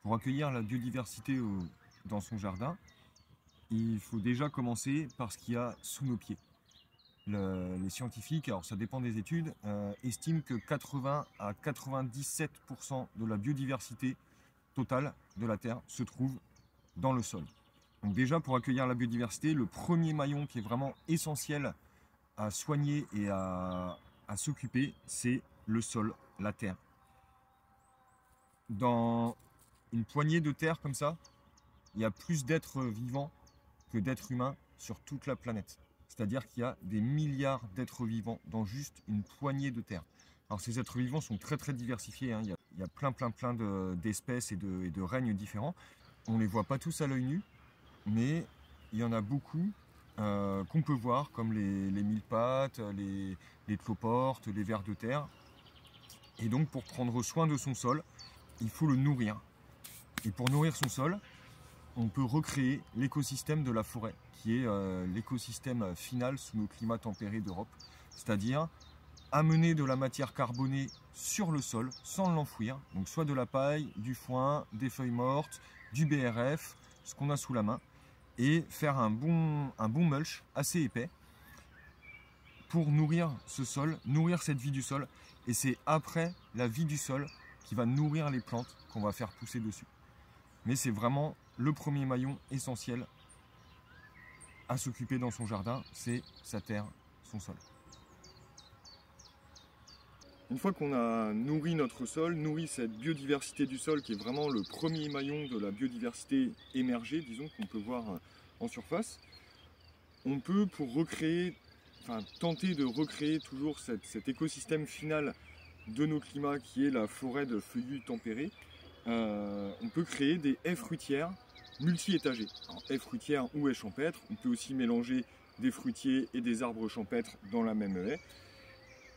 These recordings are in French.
Pour accueillir la biodiversité dans son jardin, il faut déjà commencer par ce qu'il y a sous nos pieds. Les scientifiques, alors ça dépend des études, estiment que 80 à 97% de la biodiversité totale de la Terre se trouve dans le sol. Donc déjà, pour accueillir la biodiversité, le premier maillon qui est vraiment essentiel à soigner et à s'occuper, c'est le sol, la terre. Dans une poignée de terre comme ça, il y a plus d'êtres vivants que d'êtres humains sur toute la planète. C'est-à-dire qu'il y a des milliards d'êtres vivants dans juste une poignée de terre. Alors ces êtres vivants sont très très diversifiés, hein. Il y a plein d'espèces et de règnes différents. On ne les voit pas tous à l'œil nu, mais il y en a beaucoup qu'on peut voir, comme les mille-pattes, les cloportes, les vers de terre. Et donc pour prendre soin de son sol, il faut le nourrir. Et pour nourrir son sol, on peut recréer l'écosystème de la forêt, qui est l'écosystème final sous nos climats tempérés d'Europe. C'est-à-dire amener de la matière carbonée sur le sol sans l'enfouir. Donc soit de la paille, du foin, des feuilles mortes, du BRF, ce qu'on a sous la main. Et faire un bon mulch assez épais pour nourrir ce sol, nourrir cette vie du sol. Et c'est après la vie du sol qui va nourrir les plantes qu'on va faire pousser dessus. Mais c'est vraiment le premier maillon essentiel à s'occuper dans son jardin, c'est sa terre, son sol. Une fois qu'on a nourri notre sol, nourri cette biodiversité du sol qui est vraiment le premier maillon de la biodiversité émergée, disons, qu'on peut voir en surface, on peut, pour recréer, tenter de recréer toujours cet écosystème final de nos climats qui est la forêt de feuillus tempérés, on peut créer des haies fruitières multi-étagées. Alors, haies fruitières ou haies champêtres, on peut aussi mélanger des fruitiers et des arbres champêtres dans la même haie.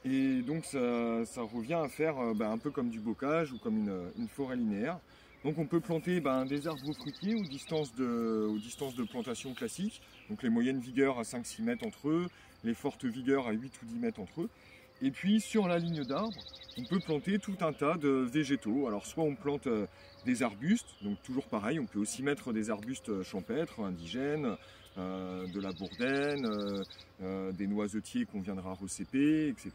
Et donc ça revient à faire un peu comme du bocage ou comme une forêt linéaire. Donc on peut planter des arbres fruitiers aux distances de plantation classiques. Donc les moyennes vigueurs à 5-6 mètres entre eux, les fortes vigueurs à 8 ou 10 mètres entre eux. Et puis sur la ligne d'arbres, on peut planter tout un tas de végétaux. Alors soit on plante des arbustes, donc toujours pareil, on peut aussi mettre des arbustes champêtres, indigènes, de la bourdaine, des noisetiers qu'on viendra recéper, etc.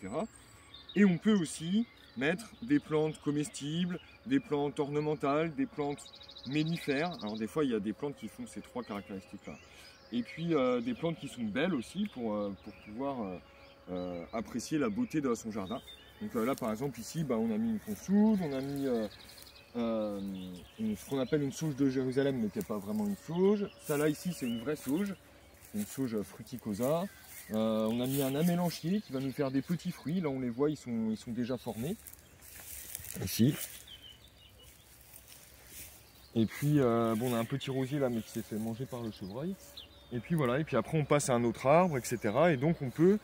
Et on peut aussi mettre des plantes comestibles, des plantes ornementales, des plantes mellifères. Alors des fois il y a des plantes qui font ces trois caractéristiques-là. Et puis des plantes qui sont belles aussi pour pouvoir apprécier la beauté de son jardin. Donc là par exemple ici on a mis une consoude, on a mis ce qu'on appelle une sauge de Jérusalem mais qui n'est pas vraiment une sauge. Ça là ici c'est une vraie sauge, une sauge fruticosa. On a mis un amélanchier qui va nous faire des petits fruits. Là on les voit, ils sont déjà formés. Ici. Et puis on a un petit rosier là mais qui s'est fait manger par le chevreuil. Et puis voilà, et puis après on passe à un autre arbre, etc. Et donc on peut,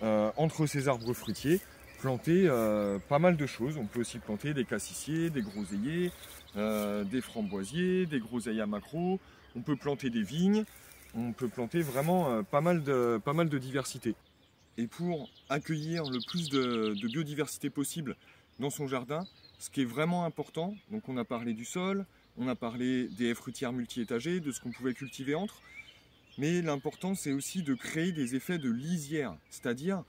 entre ces arbres fruitiers, planter pas mal de choses. On peut aussi planter des cassissiers, des groseilliers, des framboisiers, des groseilles à maquereau. On peut planter des vignes. On peut planter vraiment pas mal de diversité. Et pour accueillir le plus de biodiversité possible dans son jardin, ce qui est vraiment important, donc on a parlé du sol, on a parlé des haies fruitières multi-étagées, de ce qu'on pouvait cultiver entre, mais l'important c'est aussi de créer des effets de lisière, c'est-à-dire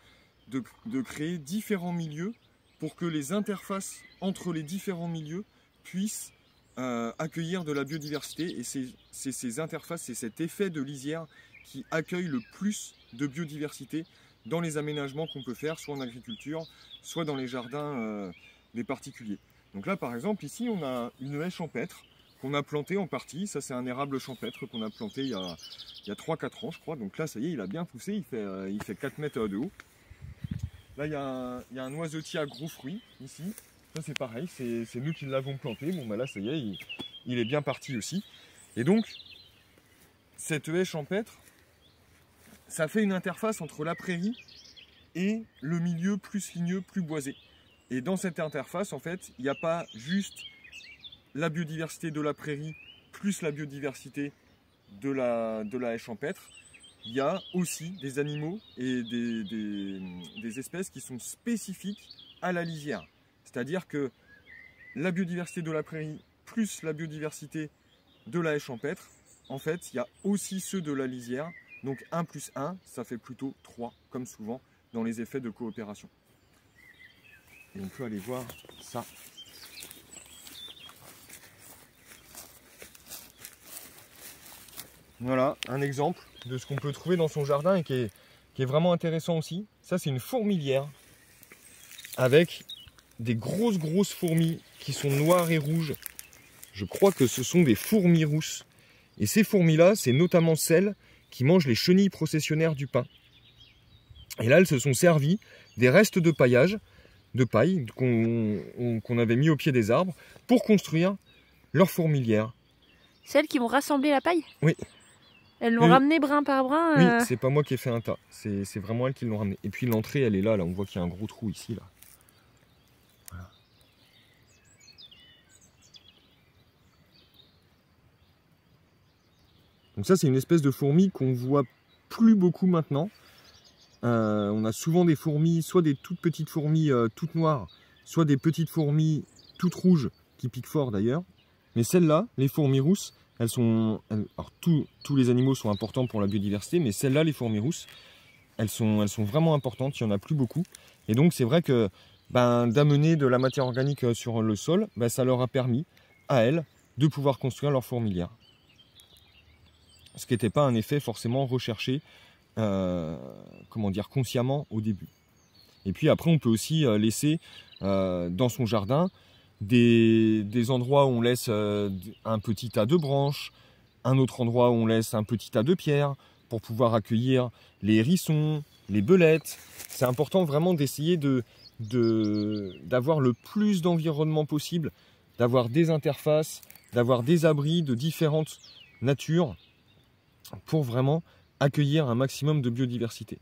de créer différents milieux pour que les interfaces entre les différents milieux puissent accueillir de la biodiversité. Et c'est ces interfaces, c'est cet effet de lisière qui accueille le plus de biodiversité dans les aménagements qu'on peut faire, soit en agriculture, soit dans les jardins des particuliers. Donc là par exemple ici on a une haie champêtre qu'on a plantée en partie. Ça c'est un érable champêtre qu'on a planté il y a 3-4 ans je crois. Donc là ça y est, il a bien poussé, il fait 4 mètres de haut. Là il y a un noisetier à gros fruits ici. Ça c'est pareil, c'est nous qui l'avons planté. Bon là ça y est, il est bien parti aussi. Et donc cette haie champêtre, ça fait une interface entre la prairie et le milieu plus ligneux, plus boisé. Et dans cette interface, en fait, il n'y a pas juste la biodiversité de la prairie plus la biodiversité de la haie champêtre. Il y a aussi des animaux et des espèces qui sont spécifiques à la lisière. C'est-à-dire que la biodiversité de la prairie plus la biodiversité de la haie champêtre, en fait, il y a aussi ceux de la lisière. Donc 1 plus 1, ça fait plutôt 3, comme souvent dans les effets de coopération. Et on peut aller voir ça. Voilà, un exemple de ce qu'on peut trouver dans son jardin et qui est vraiment intéressant aussi. Ça, c'est une fourmilière avec des grosses fourmis qui sont noires et rouges. Je crois que ce sont des fourmis rousses. Et ces fourmis-là, c'est notamment celles qui mangent les chenilles processionnaires du pin. Et là, elles se sont servies des restes de paillage, de paille qu'on avait mis au pied des arbres pour construire leur fourmilière. Celles qui vont rassembler la paille? Oui. Elles l'ont ramené brin par brin? Oui, c'est pas moi qui ai fait un tas. C'est vraiment elles qui l'ont ramené. Et puis l'entrée, elle est là. On voit qu'il y a un gros trou ici. Là. Voilà. Donc ça, c'est une espèce de fourmi qu'on voit plus beaucoup maintenant. On a souvent des fourmis, soit des toutes petites fourmis toutes noires, soit des petites fourmis toutes rouges, qui piquent fort d'ailleurs. Mais celles-là, les fourmis rousses, alors tous les animaux sont importants pour la biodiversité, mais celles-là, les fourmis rousses, elles sont vraiment importantes, il n'y en a plus beaucoup. Et donc c'est vrai que d'amener de la matière organique sur le sol, ça leur a permis à elles de pouvoir construire leur fourmilière. Ce qui n'était pas un effet forcément recherché, consciemment au début. Et puis après, on peut aussi laisser dans son jardin des endroits où on laisse un petit tas de branches, un autre endroit où on laisse un petit tas de pierres pour pouvoir accueillir les hérissons, les belettes. C'est important vraiment d'essayer d'avoir le plus d'environnement possible, d'avoir des interfaces, d'avoir des abris de différentes natures pour vraiment accueillir un maximum de biodiversité.